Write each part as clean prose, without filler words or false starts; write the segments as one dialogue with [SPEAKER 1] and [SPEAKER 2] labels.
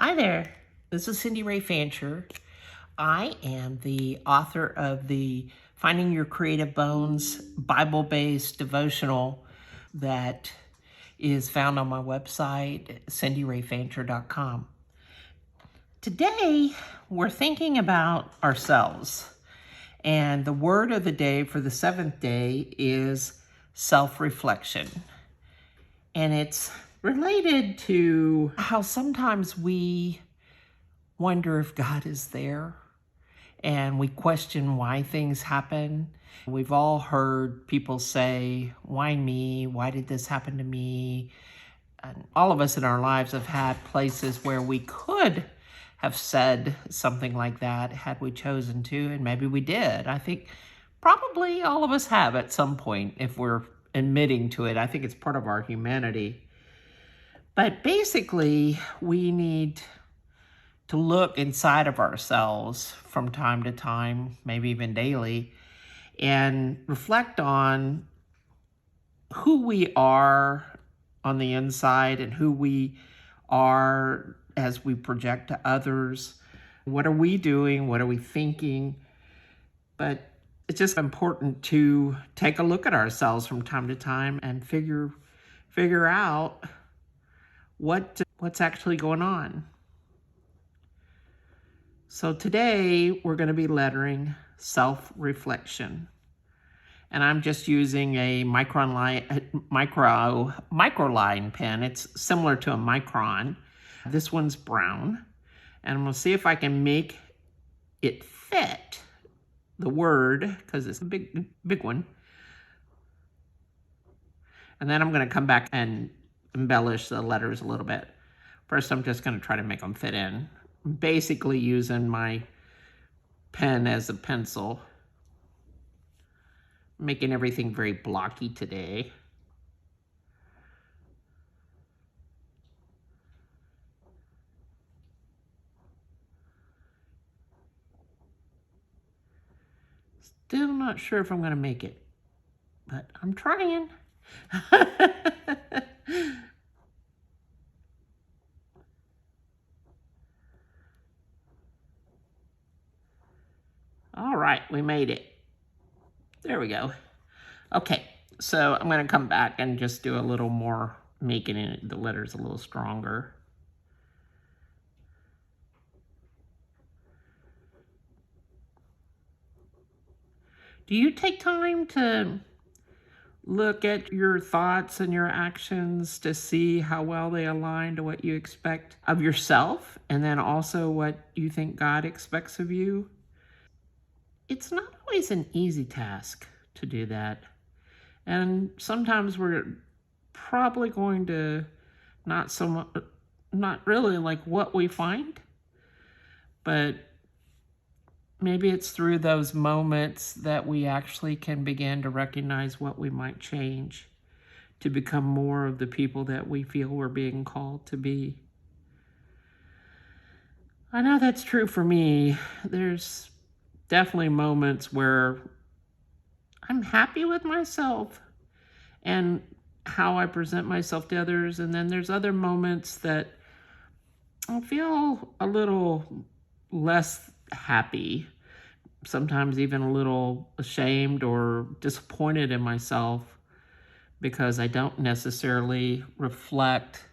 [SPEAKER 1] Hi there. This is Rae Fancher. I am the author of the Finding Your Creative Bones Bible-based Devotional that is found on my website, cindyrayfancher.com. Today, we're thinking about ourselves. And the word of the day for the seventh day is self-reflection. And it's related to how sometimes we wonder if God is there and we question why things happen. We've all heard people say, why me? Why did this happen to me? And all of us in our lives have had places where we could have said something like that had we chosen to, and maybe we did. I think probably all of us have at some point if we're admitting to it. I think it's part of our humanity. But basically, we need to look inside of ourselves from time to time, maybe even daily, and reflect on who we are on the inside and who we are as we project to others. What are we doing? What are we thinking? But it's just important to take a look at ourselves from time to time and figure out what's actually going on. So today we're going to be lettering self-reflection. And I'm just using a microline pen. It's similar to a micron. This one's brown. And I'm going to see if I can make it fit the word, because it's a big one. And then I'm going to come back and embellish the letters a little bit. First, I'm just going to try to make them fit in. I'm basically using my pen as a pencil. Making everything very blocky today. Still not sure if I'm going to make it, but I'm trying. All right, we made it. There we go. Okay, so I'm going to come back and just do a little more, making it, the letters a little stronger. Do you take time to look at your thoughts and your actions to see how well they align to what you expect of yourself, and then also what you think God expects of you? It's not always an easy task to do that. And sometimes we're probably going to not really like what we find, but maybe it's through those moments that we actually can begin to recognize what we might change to become more of the people that we feel we're being called to be. I know that's true for me. There's definitely moments where I'm happy with myself and how I present myself to others. And then there's other moments that I feel a little less happy, sometimes even a little ashamed or disappointed in myself because I don't necessarily reflect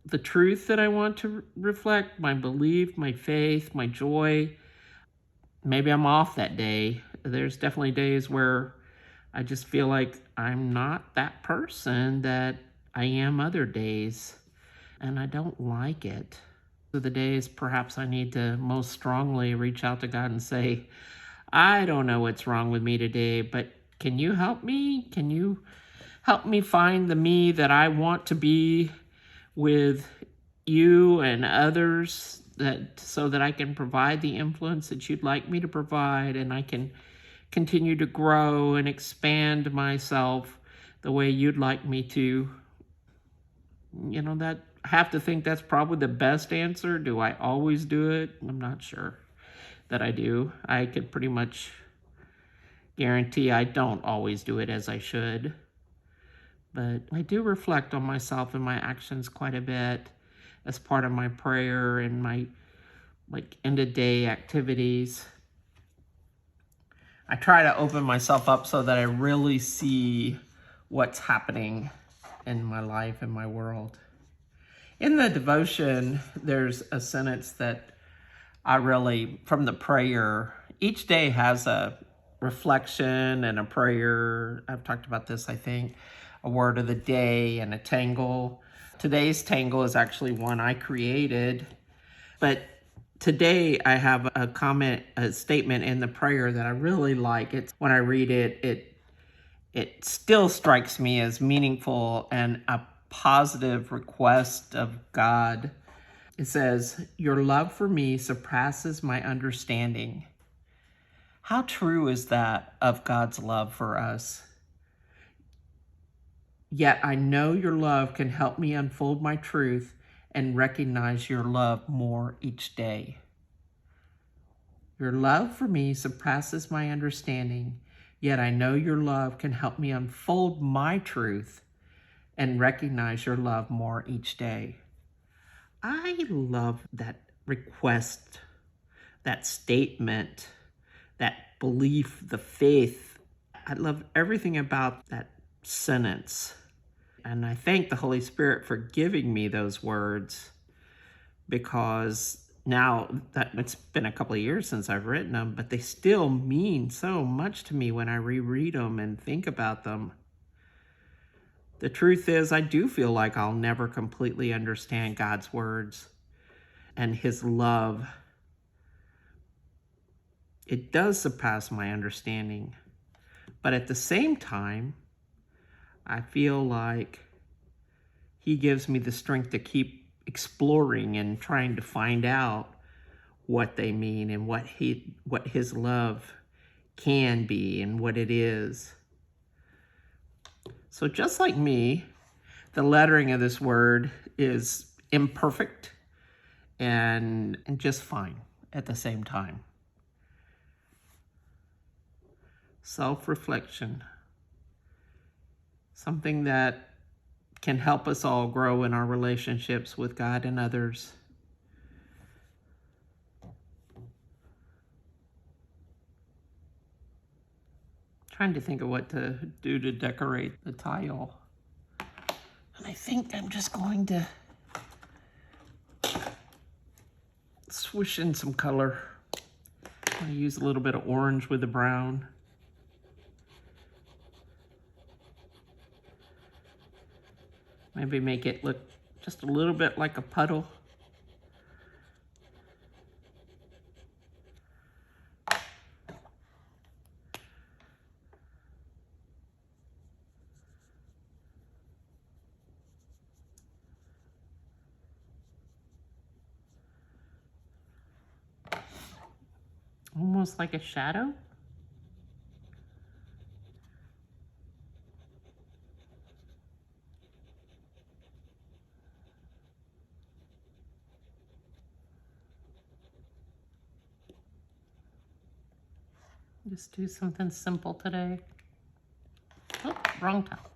[SPEAKER 1] the truth that I want to reflect, my belief, my faith, my joy. Maybe I'm off that day. There's definitely days where I just feel like I'm not that person that I am other days, and I don't like it. The days perhaps I need to most strongly reach out to God and say, I don't know what's wrong with me today, but can you help me? Can you help me find the me that I want to be with you and others, so that I can provide the influence that you'd like me to provide, and I can continue to grow and expand myself the way you'd like me to. That I have to think that's probably the best answer. Do I always do it? I'm not sure that I do. I could pretty much guarantee I don't always do it as I should. But I do reflect on myself and my actions quite a bit as part of my prayer and my end of day activities. I try to open myself up so that I really see what's happening in my life and my world. In the devotion, there's a sentence that I really, from the prayer, each day has a reflection and a prayer. I've talked about this, I think, a word of the day and a tangle. Today's tangle is actually one I created, but today I have a comment, a statement in the prayer that I really like. It's when I read it, it still strikes me as meaningful and a positive request of God. It says, "Your love for me surpasses my understanding." How true is that of God's love for us? Yet I know your love can help me unfold my truth and recognize your love more each day. Your love for me surpasses my understanding, yet I know your love can help me unfold my truth and recognize your love more each day. I love that request, that statement, that belief, the faith. I love everything about that sentence. And I thank the Holy Spirit for giving me those words, because now that it's been a couple of years since I've written them, but they still mean so much to me when I reread them and think about them. The truth is, I do feel like I'll never completely understand God's words and his love. It does surpass my understanding. But at the same time, I feel like he gives me the strength to keep exploring and trying to find out what they mean and what his love can be and what it is. So just like me, the lettering of this word is imperfect and just fine at the same time. Self-reflection, something that can help us all grow in our relationships with God and others. Trying to think of what to do to decorate the tile. And I think I'm just going to swish in some color. I use a little bit of orange with the brown. Maybe make it look just a little bit like a puddle. Almost like a shadow. Just do something simple today. Oh, wrong towel.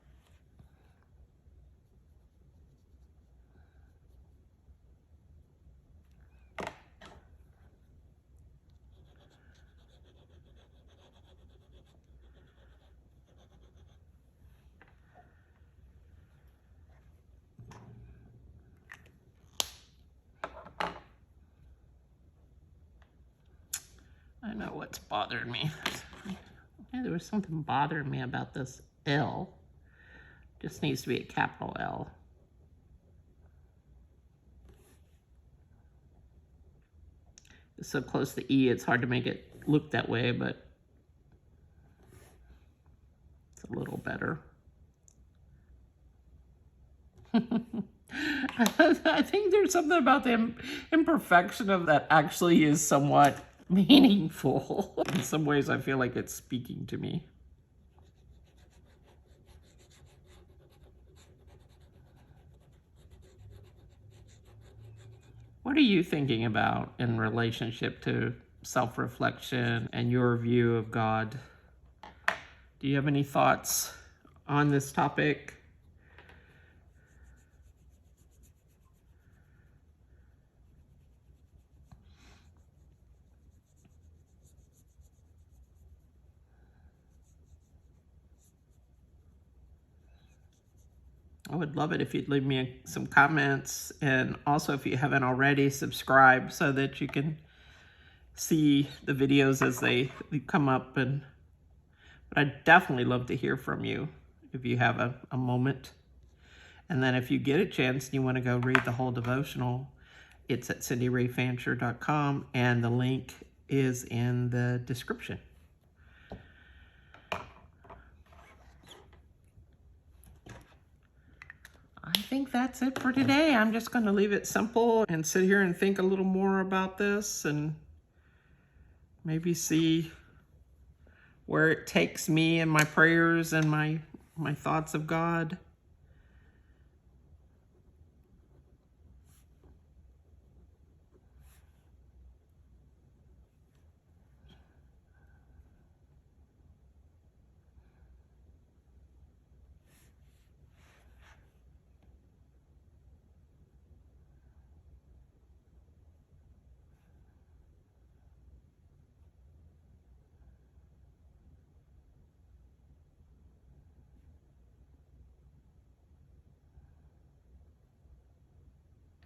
[SPEAKER 1] I know what's bothering me. Yeah, there was something bothering me about this L. Just needs to be a capital L. It's so close to E, it's hard to make it look that way, but it's a little better. I think there's something about the imperfection of that actually is somewhat meaningful. In some ways, I feel like it's speaking to me. What are you thinking about in relationship to self-reflection and your view of God? Do you have any thoughts on this topic? I would love it if you'd leave me some comments, and also if you haven't already, subscribe so that you can see the videos as they come up. But I'd definitely love to hear from you if you have a moment. And then if you get a chance and you want to go read the whole devotional, it's at cindyrayfancher.com, and the link is in the description. I think that's it for today. I'm just going to leave it simple and sit here and think a little more about this and maybe see where it takes me in my prayers and my thoughts of God.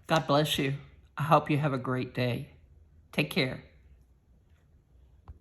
[SPEAKER 1] God bless you. I hope you have a great day. Take care.